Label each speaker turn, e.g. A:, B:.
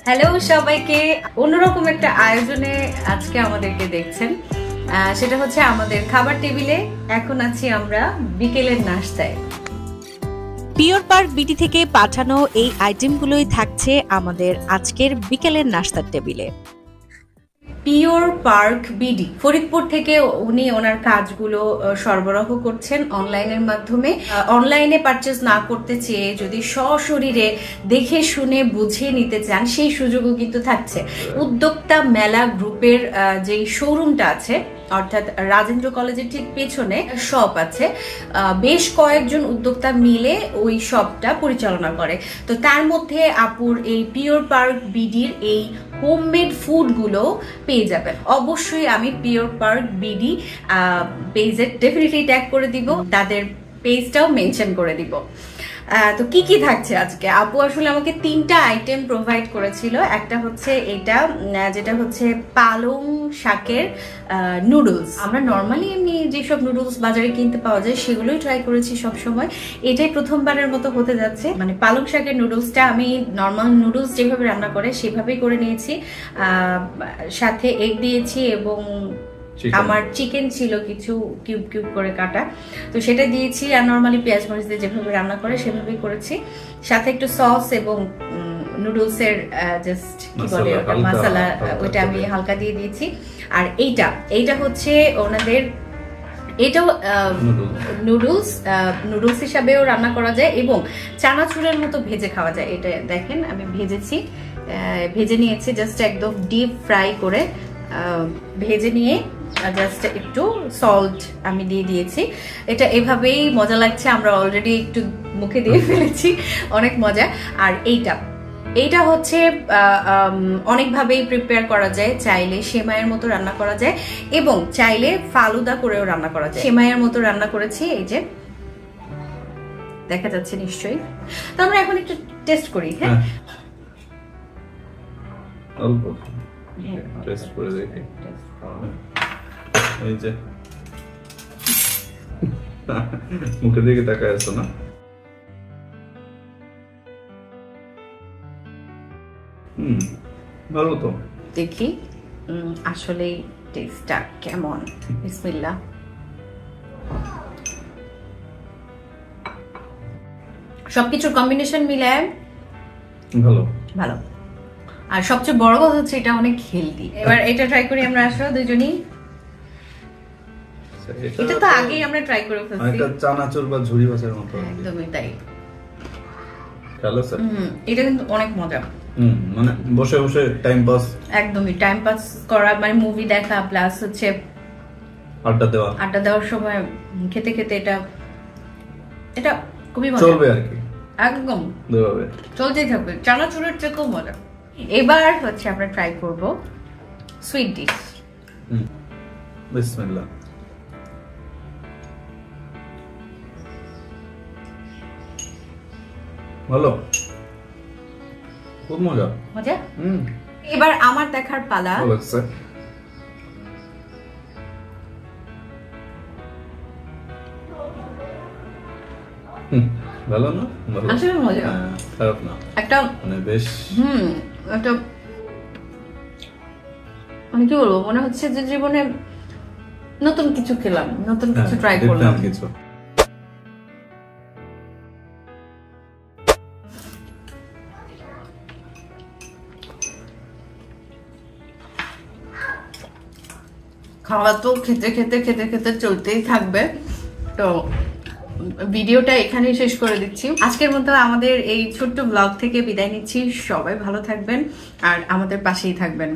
A: Hello সবাইকে, অন্যরকম একটা আয়োজনে আজকে আমাদেরকে দেখছেন। সেটা হচ্ছে আমাদের খাবার টেবিলে। এখন আছি আমরা বিকেলের নাস্তায়।
B: পিওর পার্ক বিটি থেকে পাঠানো এই আইটেমগুলোই থাকছে আমাদের আজকের বিকেলের নাস্তার টেবিলে।
A: পিওর পার্ক বিডি ফরিদপুর থেকে উনি ওনার কাজগুলো সরবরাহ করছেন অনলাইনের মাধ্যমে। অনলাইনে পারচেজ না করতে চেয়ে যদি সশরীরে দেখে শুনে বুঝে নিতে চান, সেই সুযোগও কিন্তু থাকছে। উদ্যোক্তা মেলা গ্রুপের যেই শোরুমটা আছে, অর্থাৎ রাজেন্দ্র কলেজের ঠিক পেছনে শপ আছে, বেশ কয়েকজন উদ্যোক্তা মিলে ওই শপটা পরিচালনা করে। তো তার মধ্যে আপুর এই পিওর পার্ক বিডির এই হোমমেড ফুডগুলো পেয়ে যাবেন। অবশ্যই আমি পিওর পার্ক বিডি পেজে ডেফিনেটলি ট্যাগ করে দিব, তাদের পেজটাও মেনশন করে দিব। তো কি কি থাকছে আজকে? আপু আসলে আমাকে 3টা আইটেম প্রোভাইড করেছিল। একটা হচ্ছে এটা, যেটা হচ্ছে পালং শাকের নুডলস। আমরা নর্মালি এমনি যেসব নুডলস বাজারে কিনতে পাওয়া যায় সেগুলোই ট্রাই করেছি সব সময়। এটাই প্রথমবারের মতো হতে যাচ্ছে। মানে পালং শাকের নুডলসটা আমি নর্মাল নুডলস যেভাবে রান্না করে সেভাবেই করে নিয়েছি। সাথে এগ দিয়েছি এবং আমার চিকেন ছিল কিছু কিউব কিউব করে কাটা, তো সেটা দিয়েছি। আর নর্মালি পেঁয়াজ মরিচ দিয়ে যেভাবে রান্না করে সেভাবেই করেছি। সাথে একটু সস এবং নুডলসের জাস্ট কি বলে ওটা মশলা, ওইটা আমি হালকা দিয়ে দিয়েছি। আর এইটা হচ্ছে ওনাদের, এটাও নুডলস হিসাবেও রান্না করা যায় এবং চানাচুরের মতো ভেজে খাওয়া যায়। এটা দেখেন আমি ভেজে নিয়েছি, জাস্ট একদম ডিপ ফ্রাই করে ভেজে নিয়ে জাস্ট একটু সল্ট আমি দিয়ে দিয়েছি। এটা এভাবেই মজা লাগছে, আমরা অলরেডি একটু মুখে দিয়ে ফেলেছি, অনেক মজা। আর এইটা হচ্ছে অনেকভাবেই প্রিপেয়ার করা যায়। চাইলে সেমাইয়ের মতো রান্না করা যায় এবং চাইলে ফালুদা করেও রান্না করা যায়। সেমাইয়ের মতো রান্না করেছি, এই যে দেখা যাচ্ছে নিশ্চয়ই। তো আমরা এখন একটু টেস্ট করি। হ্যাঁ,
C: অল্প টেস্ট করে দেখি। এই যে মুখের দিকে তাকায় আছো না? ভালো তো।
A: দেখি আসলে টেস্টটা কেমন। বিসমিল্লাহ। সবকিছুর কম্বিনেশন মিলায় ভালো। আর সবচেয়ে বড় কথা হচ্ছে এটা অনেক হেলদি। এবার এটা ট্রাই করি আমরা আসলে দুজনই। এটা তো আগেই আমরা ট্রাই করে ফেলছি।
C: এটা চানাচুর বা ঝুরি মাছের মতো।
A: একদমই তাই।
C: ভালো স্যার।
A: এটা কিন্তু অনেক মজা।
C: মানে বসে বসে টাইম পাস,
A: একদমই টাইম পাস করা, মানে মুভি দেখা প্লাস হচ্ছে আড্ডা দেওয়ার সময় খেতে খেতে এটা খুবই মজা
C: চলবে আর কি।
A: একদম চলতেই থাকবে, চানাচুরের চেয়েও মজা। এবার হচ্ছে আমরা ট্রাই করব সুইট ডিশ।
C: বিসমিল্লাহ। ভালো, খুব মজা।
A: এবার আমার দেখার পালা।
C: ভালো লাগছে। ভালো না?
A: আসলে মজা,
C: খারাপ না।
A: একটা
C: মানে বেশ
A: একটা মানে কি বলবো, মনে হচ্ছে যে জীবনে নতুন কিছু খেলাম, নতুন কিছু ট্রাই করলাম। খাওয়া তো খেতে খেতে খেতে খেতে চলতেই থাকবে। তো ভিডিওটা এখানেই শেষ করে দিচ্ছি। আজকের মতো আমাদের এই ছোট্ট ব্লগ থেকে বিদায় নিচ্ছি। সবাই ভালো থাকবেন আর আমাদের পাশেই থাকবেন।